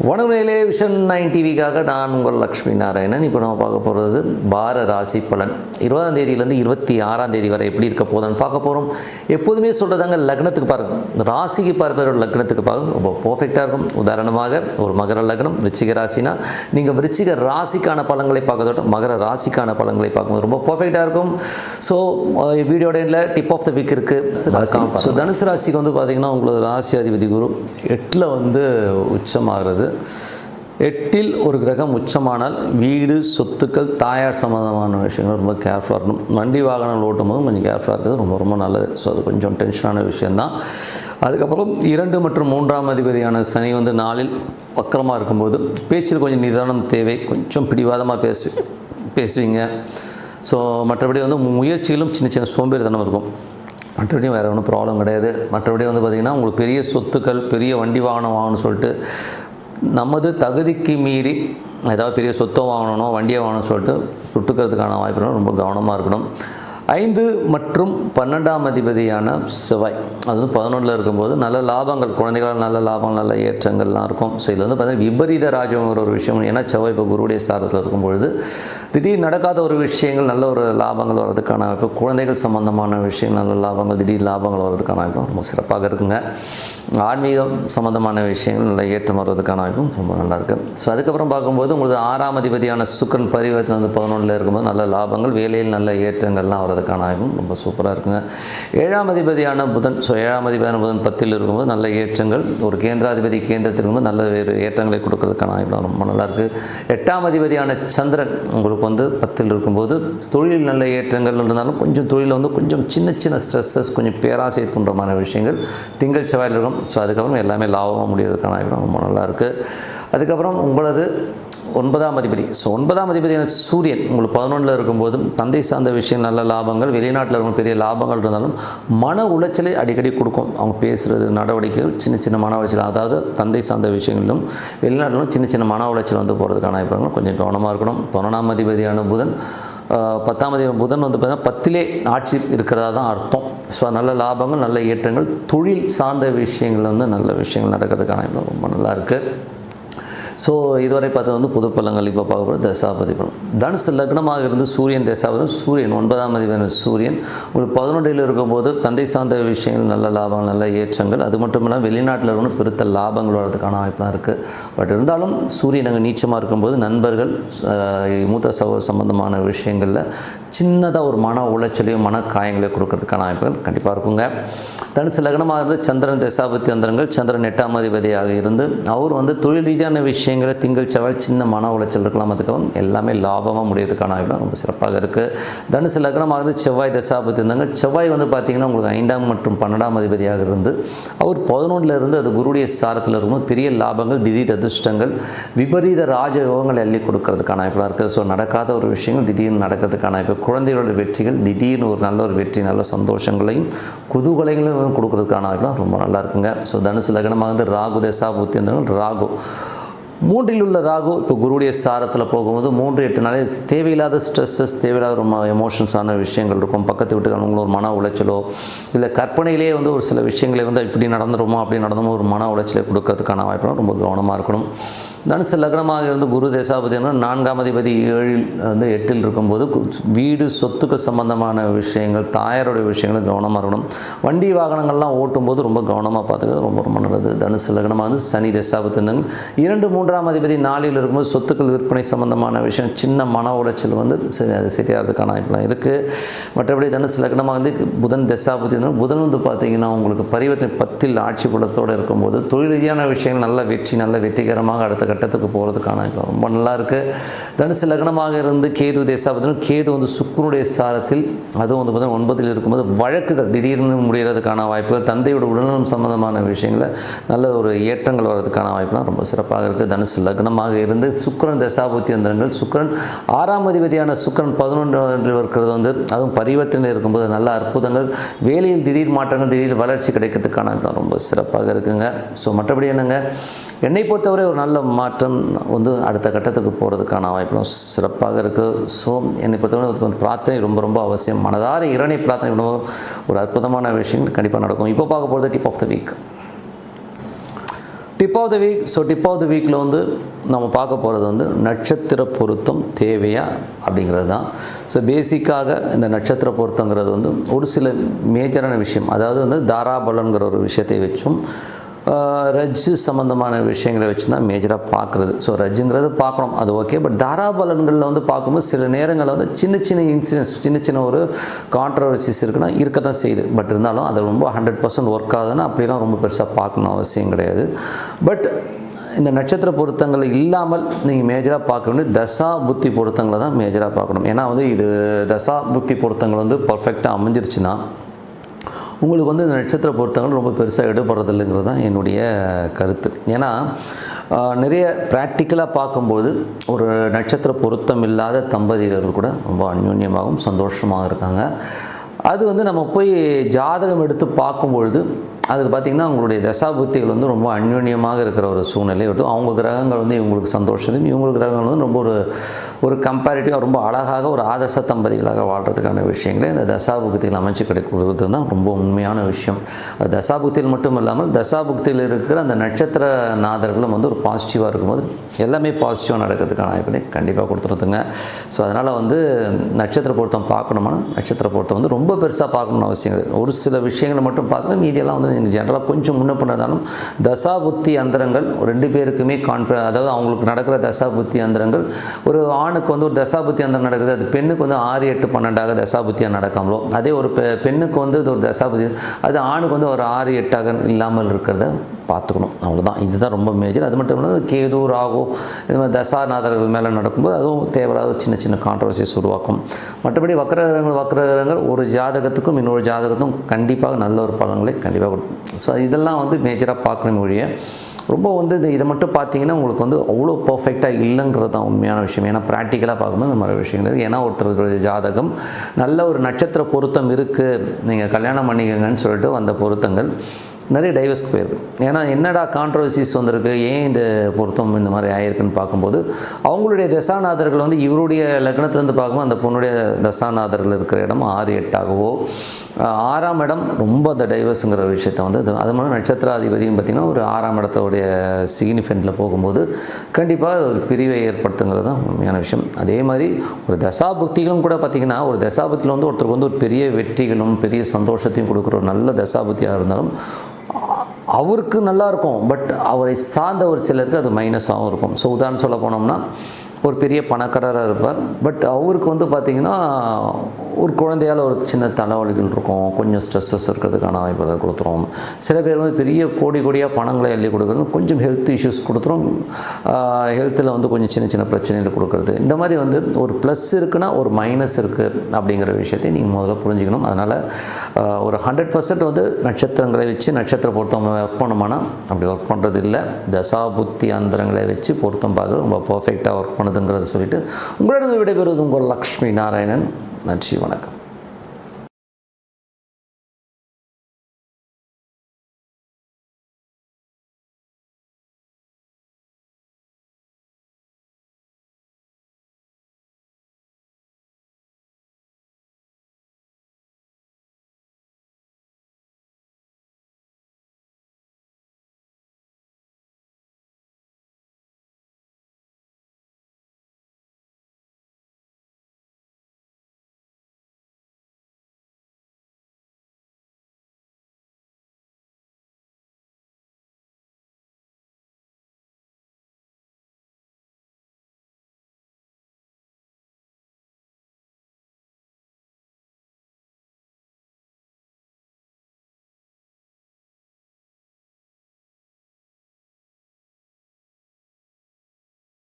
வணக்கங்களே, vision 9 டிவிக்காக நான் உங்கள் லக்ஷ்மி நாராயணன். இப்போ நம்ம பார்க்க போகிறது வார ராசி பலன் 20ஆம் தேதியிலேருந்து 26ஆம் தேதி வரை எப்படி இருக்க போதுன்னு பார்க்க போகிறோம். எப்போதுமே சொல்கிறதாங்க, லக்னத்துக்கு பாருங்கள், ராசிக்கு பார்க்குற லக்னத்துக்கு பாருங்கள், ரொம்ப பர்ஃபெக்டாக இருக்கும். உதாரணமாக ஒரு மகர லக்னம் விருச்சிக ராசினா நீங்கள் விருச்சிக ராசிக்கான பலன்களை பார்க்கறதோட மகர ராசிக்கான பலன்களை பார்க்கும்போது ரொம்ப பர்ஃபெக்டாக இருக்கும். ஸோ வீடியோட எண்டில் டிப் ஆஃப் த வீக் இருக்குது. ஸோ தனுசு ராசிக்கு வந்து பார்த்திங்கன்னா உங்களோட ராசி அதிபதி குரு 8ல் வந்து உச்சமாகிறது. 8ல் ஒரு கிரகம் உச்சமானால் வீடு, சொத்துக்கள், தாயார் சம்மந்தமான விஷயங்கள் ரொம்ப கேர்ஃபுல்லாக இருக்கணும். வண்டி வாகனங்கள் ஓட்டும் போதும் கொஞ்சம் கேர்ஃபுல்லாக இருக்கிறது ரொம்ப ரொம்ப நல்லது. ஸோ அது கொஞ்சம் டென்ஷனான விஷயந்தான். அதுக்கப்புறம் 2 மற்றும் 3ஆம் அதிபதியான சனி வந்து 4ல் வக்கரமாக இருக்கும்போது பேச்சில் கொஞ்சம் நிதானம் தேவை. கொஞ்சம் பிடிவாதமாக பேசுவீங்க. ஸோ மற்றபடி வந்து முயற்சிகளும் சின்ன சின்ன சோம்பேறித்தனம் இருக்கும். மற்றபடியும் வேறு ஒன்றும் ப்ராப்ளம் கிடையாது. மற்றபடி வந்து பார்த்திங்கன்னா உங்களுக்கு பெரிய சொத்துக்கள், பெரிய வண்டி வாகனம் வாங்கணும்னு சொல்லிட்டு நமது தகுதிக்கு மீறி ஏதாவது பெரிய சொத்தை வாங்கணும், வண்டியை வாங்கணும்னு சொல்லிட்டு சுட்டுக்கிறதுக்கான வாய்ப்புகள் ரொம்ப கவனமாக இருக்கணும். 5 மற்றும் 12ஆம் அதிபதியான செவ்வாய் அது வந்து 11ல் இருக்கும்போது நல்ல லாபங்கள், குழந்தைகளால் நல்ல லாபங்கள், நல்ல ஏற்றங்கள்லாம் இருக்கும். ஸோ இதில் வந்து பார்த்திங்கன்னா விபரீத ராஜ்யங்கிற ஒரு விஷயம். ஏன்னா செவ்வாய் இப்போ குருவுடைய சாரத்தில் இருக்கும்பொழுது திடீர் நடக்காத ஒரு விஷயங்கள், நல்ல ஒரு லாபங்கள் வர்றதுக்கான வாய்ப்பு, குழந்தைகள் சம்மந்தமான விஷயங்கள், நல்ல லாபங்கள், திடீர் லாபங்கள் வர்றதுக்கான வாய்ப்பும் ரொம்ப சிறப்பாக இருக்குங்க. ஆன்மீகம் சம்மந்தமான விஷயங்கள் நல்ல ஏற்றம் வர்றதுக்கான வாய்ப்பும் ரொம்ப நல்லாயிருக்கு. ஸோ அதுக்கப்புறம் பார்க்கும்போது உங்களுக்கு 6ஆம் அதிபதியான சுக்கிரன் பரிவர்த்தனை வந்து 11ல் இருக்கும்போது நல்ல லாபங்கள், வேலையில் நல்ல ஏற்றங்கள்லாம் வர்றதுக்கான வாய்ப்பும் ரொம்ப சூப்பராக இருக்குங்க. 7ஆம் அதிபதியான புதன், ஸோ 7ஆம் அதிபதியான புதன் 10ல் இருக்கும்போது நல்ல ஏற்றங்கள், ஒரு கேந்திராதிபதி கேந்திரத்தில் இருக்கும்போது நல்ல வேறு ஏற்றங்களை கொடுக்கறதுக்கான வாய்ப்பு ரொம்ப நல்லாயிருக்கு. 8ஆம் அதிபதியான சந்திரன் உங்களுக்கு வந்து 10ல் இருக்கும்போது தொழில் நல்ல ஏற்றங்கள் இருந்தாலும் கொஞ்சம் தொழிலில் வந்து கொஞ்சம் சின்ன சின்ன ஸ்ட்ரெஸ்ஸஸ், கொஞ்சம் பேராசை தூண்டுறமான விஷயங்கள் திங்கள் செவ்வாயில் இருக்கும். ஸோ அதுக்கப்புறம் எல்லாமே லாபமாக முடியறதுக்கான வாய்ப்பு ரொம்ப நல்லாயிருக்கு. அதுக்கப்புறம் உங்களது 9ஆம் அதிபதி, ஸோ 9ஆம் அதிபதியான சூரியன் உங்களுக்கு 11ல் இருக்கும்போது தந்தை சார்ந்த விஷயம், நல்ல லாபங்கள், வெளிநாட்டில் இருக்கும் பெரிய லாபங்கள் இருந்தாலும் மன உளைச்சலை அடிக்கடி கொடுக்கும். அவங்க பேசுகிறது, நடவடிக்கைகள் சின்ன சின்ன மன உளைச்சல், அதாவது தந்தை சார்ந்த விஷயங்களிலும் வெளிநாட்டிலும் சின்ன சின்ன மன உளைச்சல் வந்து போகிறதுக்கான வாய்ப்புகள் கொஞ்சம் கவனமாக இருக்கணும். 11ஆம் அதிபதியான புதன் 10ஆம் அதிபதி புதன் வந்து பார்த்திங்கன்னா 10லே ஆட்சி இருக்கிறதா தான் அர்த்தம். ஸோ நல்ல லாபங்கள், நல்ல ஏற்றங்கள், தொழில் சார்ந்த விஷயங்கள் வந்து நல்ல விஷயங்கள் நடக்கிறதுக்கான ரொம்ப நல்லாயிருக்கு. ஸோ இதுவரை பார்த்தது வந்து பொது பலன்கள். இப்போ பார்க்க போகிறது தசாபதி பலன். தனுசு லக்னமாக இருந்து சூரியன் தசாபதி, சூரியன் 9ஆம் அதிபதியான சூரியன் உங்களுக்கு 11ல் இருக்கும்போது தந்தை சார்ந்த விஷயங்கள், நல்ல லாபங்கள், நல்ல ஏற்றங்கள், அது மட்டும் இல்லாமல் வெளிநாட்டில் இருக்கணும் பெருத்த லாபங்கள் வர்றதுக்கான வாய்ப்புலாம் இருக்குது. பட் இருந்தாலும் சூரியன் அங்கே நீச்சமாக இருக்கும்போது நண்பர்கள், மூத்த சகோதர சம்பந்தமான விஷயங்களில் சின்னதாக ஒரு மன உளைச்சலையும் மன காயங்களையும் கொடுக்கறதுக்கான வாய்ப்புகள் கண்டிப்பாக இருக்குங்க. தனுசு லக்னமாக இருந்து சந்திரன் தசாபத்தி அந்தரங்கள், சந்திரன் 8ஆம் அதிபதியாக இருந்து அவர் வந்து தொழில் ரீதியான விஷயங்களை திங்கள் செவ்வாய் சின்ன மன உளைச்சல் இருக்கலாம். அதுக்கப்புறம் எல்லாமே லாபமாக முடியறதுக்கான வாய்ப்பு ரொம்ப சிறப்பாக இருக்குது. தனுசு லக்னமாக இருந்து செவ்வாய் தசாபத்தி அந்தரங்கள், செவ்வாய் வந்து பார்த்திங்கன்னா உங்களுக்கு 5ஆம் மற்றும் 12ஆம் அதிபதியாக இருந்து அவர் 11ல் இருந்து அது குருடைய சாரத்தில் இருக்கும்போது பெரிய லாபங்கள், திடீர் அதிர்ஷ்டங்கள், விபரீத ராஜயோகங்கள் அள்ளி கொடுக்கறதுக்கான வாய்ப்பாக இருக்குது. ஸோ நடக்காத ஒரு விஷயங்கள் திடீர்னு நடக்கிறதுக்கான வாய்ப்பு, குழந்தைகளோட வெற்றிகள், திடீர்னு ஒரு நல்ல ஒரு வெற்றி, நல்ல சந்தோஷங்களையும் குதூகலைகளையும் கொடுக்கறதுக்கான வாய்ப்புலாம் ரொம்ப நல்லா இருக்குங்க. ஸோ தனுசு லக்னமாக வந்து ராகு தசாபுத்தி அந்தரங்கள், ராகு 3ல் உள்ள ராகு இப்போ குருடைய சாரத்தில் போகும்போது 3-8 தேவையில்லாத ஸ்ட்ரெஸ்ஸஸ், தேவையில்லாத ரொம்ப எமோஷன்ஸான விஷயங்கள் இருக்கும். பக்கத்து வீட்டுக்காரங்களும் ஒரு மன உளைச்சலோ இல்லை கற்பனையிலே வந்து ஒரு சில விஷயங்களை வந்து இப்படி நடந்துருமோ அப்படி நடந்துமோ ஒரு மன உளைச்சலை கொடுக்கறதுக்கான வாய்ப்புலாம் ரொம்ப கவனமாக இருக்கணும். தனுசு லக்னமாக இருந்து குரு தசாபதி 4ஆம் அதிபதி 7ல் வந்து 8ல் இருக்கும்போது வீடு, சொத்துக்கள் சம்பந்தமான விஷயங்கள், தாயாருடைய விஷயங்கள் கவனமாக இருக்கணும். வண்டி வாகனங்கள்லாம் ஓட்டும்போது ரொம்ப கவனமாக பார்த்துக்கிறது ரொம்ப ரொம்ப நல்லது. தனுசு லக்னமாக வந்து சனி தசாபதி 2, 3ஆம் அதிபதி 4ல் இருக்கும்போது சொத்துக்கள் விற்பனை சம்பந்தமான விஷயம், சின்ன மன உளைச்சல் வந்து அது சரியாகிறதுக்கான வாய்ப்புலாம் இருக்குது. மற்றபடி தனுசு லக்னமாக வந்து புதன் தசாபதி, புதன் வந்து பார்த்திங்கன்னா உங்களுக்கு பரிவர்த்தனை 10ல் ஆட்சி பலத்தோடு இருக்கும்போது தொழில் ரீதியான விஷயங்கள் நல்ல வெற்றி, நல்ல வெற்றிகரமாக அடுத்த கட்டத்துக்கு போகிறதுக்கான ரொம்ப நல்லா இருக்குது. தனுசு லக்னமாக இருந்து கேது தசாபதி, கேது வந்து சுக்கிரனுடைய சாரத்தில் அதுவும் வந்து பார்த்தீங்கன்னா 9ல் இருக்கும்போது வழக்குகள் திடீர்னு முடிகிறதுக்கான வாய்ப்புகள், தந்தையோட உடல்நலம் சம்பந்தமான விஷயங்களை நல்ல ஒரு ஏற்றங்கள் வர்றதுக்கான வாய்ப்புலாம் ரொம்ப சிறப்பாக இருக்குது. தனுசு லக்னமாக இருந்து சுக்கிரன் தசாபுத்தி அந்தரங்கள், சுக்கிரன் 6ஆம் அதிபதியான சுக்கிரன் 11ல் இருக்கிறது வந்து அதுவும் பரிவர்த்தனை இருக்கும்போது நல்ல அற்புதங்கள், வேலையில் திடீர் மாற்றங்கள், திடீர் வளர்ச்சி கிடைக்கிறதுக்கான ரொம்ப சிறப்பாக இருக்குங்க. ஸோ மற்றபடி என்னங்க, என்னை பொறுத்தவரை ஒரு நல்ல மாற்றம் வந்து அடுத்த கட்டத்துக்கு போகிறதுக்கான வாய்ப்பும் சிறப்பாக இருக்குது. ஸோ என்னை பொறுத்தவரை பிரார்த்தனை ரொம்ப ரொம்ப அவசியம். மனதார இறைவனை பிரார்த்தனை பண்ணும்போது ஒரு அற்புதமான விஷயங்கள் கண்டிப்பாக நடக்கும். இப்போ பார்க்க போகிறது tip of the week. Tip of the week. So tip of the வீக்கில் வந்து நம்ம பார்க்க போகிறது வந்து நட்சத்திர பொருத்தம் தேவையா அப்படிங்கிறது தான். ஸோ பேசிக்காக இந்த நட்சத்திர பொருத்தங்கிறது வந்து ஒரு சில மேஜரான விஷயம், அதாவது வந்து தாராபலன்கிற ஒரு விஷயத்தை வச்சும் ரஜ்ஜு சம்மந்தமான விஷயங்களை வச்சு தான் மேஜராக பார்க்குறது. ஸோ ரஜ்ஜுங்கிறது பார்க்கணும், அது ஓகே. பட் தாராபலன்களில் வந்து பார்க்கும்போது சில நேரங்களில் வந்து சின்ன சின்ன இன்சிடென்ட்ஸ், சின்ன சின்ன ஒரு கான்ட்ரவர்சிஸ் இருக்குன்னா இருக்க தான் செய்யுது. பட் இருந்தாலும் அது ரொம்ப 100% ஒர்க் ஆகுதுன்னா அப்படிலாம் ரொம்ப பெருசாக பார்க்கணும் அவசியம் கிடையாது. பட் இந்த நட்சத்திர பொருத்தங்கள் இல்லாமல் நீங்கள் மேஜராக பார்க்க வேண்டிய தசா புத்தி பொருத்தங்களை தான் மேஜராக பார்க்கணும். ஏன்னா வந்து இது தசா புத்தி பொருத்தங்கள் வந்து பர்ஃபெக்டாக அமைஞ்சிருச்சுன்னா உங்களுக்கு வந்து இந்த நட்சத்திர பொருத்தங்கள் ரொம்ப பெருசாக எடுபடுறதில்லைங்கிறது தான் என்னுடைய கருத்து. ஏன்னா நிறைய ப்ராக்டிக்கலாக பார்க்கும்போது ஒரு நட்சத்திர பொருத்தம் இல்லாத தம்பதிகள் கூட ரொம்ப அந்யோன்யமாகவும் சந்தோஷமாக இருக்காங்க. அது வந்து நம்ம போய் ஜாதகம் எடுத்து பார்க்கும்பொழுது அதுக்கு பார்த்திங்கன்னா அவங்களுடைய தசாபுத்திகள் வந்து ரொம்ப அந்யோன்யமாக இருக்கிற ஒரு சூழ்நிலை எடுத்து அவங்க கிரகங்கள் வந்து இவங்களுக்கு சந்தோஷத்தையும் இவங்களுக்கு கிரகங்கள் வந்து ரொம்ப ஒரு கம்பேரிட்டிவாக ரொம்ப அழகாக ஒரு ஆதர்ச தம்பதிகளாக வாழ்கிறதுக்கான விஷயங்களே இந்த தசாபுக்திகள் அமைச்சு கொடுக்குறது தான் ரொம்ப உண்மையான விஷயம். அது தசாபுக்தியில் மட்டும் இல்லாமல் தசாபுக்தியில் இருக்கிற அந்த நட்சத்திர நாதர்களும் வந்து ஒரு பாசிட்டிவாக இருக்கும்போது எல்லாமே பாசிட்டிவாக நடக்கிறதுக்கான வாய்ப்புகளை கண்டிப்பாக கொடுத்துருதுங்க. ஸோ அதனால் வந்து நட்சத்திர பொருத்தம் பார்க்கணுமானா நட்சத்திர பொருத்தம் வந்து ரொம்ப பெருசாக பார்க்கணும்னு அவசியம் கிடையாது. ஒரு சில விஷயங்களை மட்டும் பார்க்கணும், மீதியெல்லாம் வந்து ஜென்ரலாக கொஞ்சம் முன்ன பண்ணதாலும் தசாபுத்தி அந்தரங்கள் ரெண்டு பேருக்குமே அதாவது அவங்களுக்கு நடக்கிற தசாபுத்தி அந்தரங்கள் ஒரு ஆணுக்கு வந்து ஒரு தசாபுத்தி அந்தரம் நடக்குது, அது பெண்ணுக்கு வந்து 6, 8, 12 தசாபுத்தியாக நடக்காமலோ, அதே ஒரு பெண்ணுக்கு வந்து இது ஒரு தசாபுத்தி அது ஆணுக்கு வந்து ஒரு 6, 8 இல்லாமல் இருக்கிறத பார்த்துக்கணும். அவ்வளோதான், இதுதான் ரொம்ப மேஜர். அது மட்டும் இல்லாமல் கேது, ராகு இது மாதிரி தசாநாதர்கள் மேலே நடக்கும்போது அதுவும் தேவையில்லாத சின்ன சின்ன கான்ட்ரவர்சிஸ் உருவாக்கும். மற்றபடி வக்ரகிரகங்கள் ஒரு ஜாதகத்துக்கும் இன்னொரு ஜாதகத்துக்கும் கண்டிப்பாக நல்ல ஒரு பலன்களை கண்டிப்பாக கொடுக்கும். ஸோ இதெல்லாம் வந்து மேஜராக பார்க்கணும் ஒழிய ரொம்ப வந்து இதை மட்டும் பார்த்தீங்கன்னா உங்களுக்கு வந்து அவ்வளோ பர்ஃபெக்டாக இல்லைங்கிறது தான் உண்மையான விஷயம். ஏன்னா ப்ராக்டிக்கலாக பார்க்கும்போது இந்த மாதிரி விஷயங்கள், ஏன்னா ஒருத்தருடைய ஜாதகம் நல்ல ஒரு நட்சத்திர பொருத்தம் இருக்குது, நீங்கள் கல்யாணம் பண்ணிக்கங்கன்னு சொல்லிட்டு வந்த பொருத்தங்கள் நிறைய டைவர்ஸ்க்கு போயிருக்கு. ஏன்னா என்னடா கான்ட்ரவர்சிஸ் வந்திருக்கு, ஏன் இந்த பொருத்தம் இந்த மாதிரி ஆயிருக்குன்னு பார்க்கும்போது அவங்களுடைய தசாநாதர்கள் வந்து இவருடைய லக்னத்துலேருந்து பார்க்கும்போது அந்த பொண்ணுடைய தசாநாதர்கள் இருக்கிற இடம் 6, 8ஆகவோ 6ஆம் இடம் ரொம்ப அந்த டைவர்ஸுங்கிற விஷயத்த வந்து அது மாதிரி நட்சத்திராதிபதியும் பார்த்திங்கன்னா ஒரு 6ஆம் இடத்தோடைய சிக்னிஃபிகண்ட்டில் போகும்போது கண்டிப்பாக ஒரு பிரிவை ஏற்படுத்துங்கிறது தான் உண்மையான விஷயம். அதே மாதிரி ஒரு தசாபுக்திகளும் கூட பார்த்திங்கன்னா ஒரு தசாபுத்தியில் வந்து ஒருத்தருக்கு வந்து ஒரு பெரிய வெற்றிகளும் பெரிய சந்தோஷத்தையும் கொடுக்குற ஒரு நல்ல தசாபுத்தியாக இருந்தாலும் அவருக்கு நல்லாயிருக்கும், பட் அவரை சார்ந்த ஒரு சிலருக்கு அது மைனஸாகவும் இருக்கும். ஸோ உதாரணம் சொல்ல போனோம்னா ஒரு பெரிய பணக்காரராக இருப்பார், பட் அவருக்கு வந்து பார்த்திங்கன்னா ஒரு குழந்தையால் ஒரு சின்ன தலைவலிகள் இருக்கும், கொஞ்சம் ஸ்ட்ரெஸ்ஸஸ் இருக்கிறதுக்கான வாய்ப்புகளை கொடுத்துரும். சில பேர் வந்து பெரிய கோடியாக பணங்களை அள்ளி கொடுக்குறது கொஞ்சம் ஹெல்த் இஷ்யூஸ் கொடுத்துரும், ஹெல்த்தில் வந்து கொஞ்சம் சின்ன சின்ன பிரச்சனைகள் கொடுக்குறது. இந்த மாதிரி வந்து ஒரு ப்ளஸ் இருக்குன்னா ஒரு மைனஸ் இருக்குது அப்படிங்கிற விஷயத்தை நீங்கள் முதல்ல புரிஞ்சுக்கணும். அதனால் ஒரு 100% வந்து நட்சத்திரங்களை வச்சு நட்சத்திர பொருத்தம் ஒர்க் பண்ணோம்னா அப்படி ஒர்க் பண்ணுறது இல்லை. தசாபுத்தி அந்தரங்களை வச்சு பொருத்தம் பார்க்குறது ரொம்ப பர்ஃபெக்டாக ஒர்க் பண்ணுதுங்கிறத சொல்லிவிட்டு உங்களிடம் விடைபெறுவது உங்கள் லக்ஷ்மி நாராயணன். நன்றி, வணக்கம்.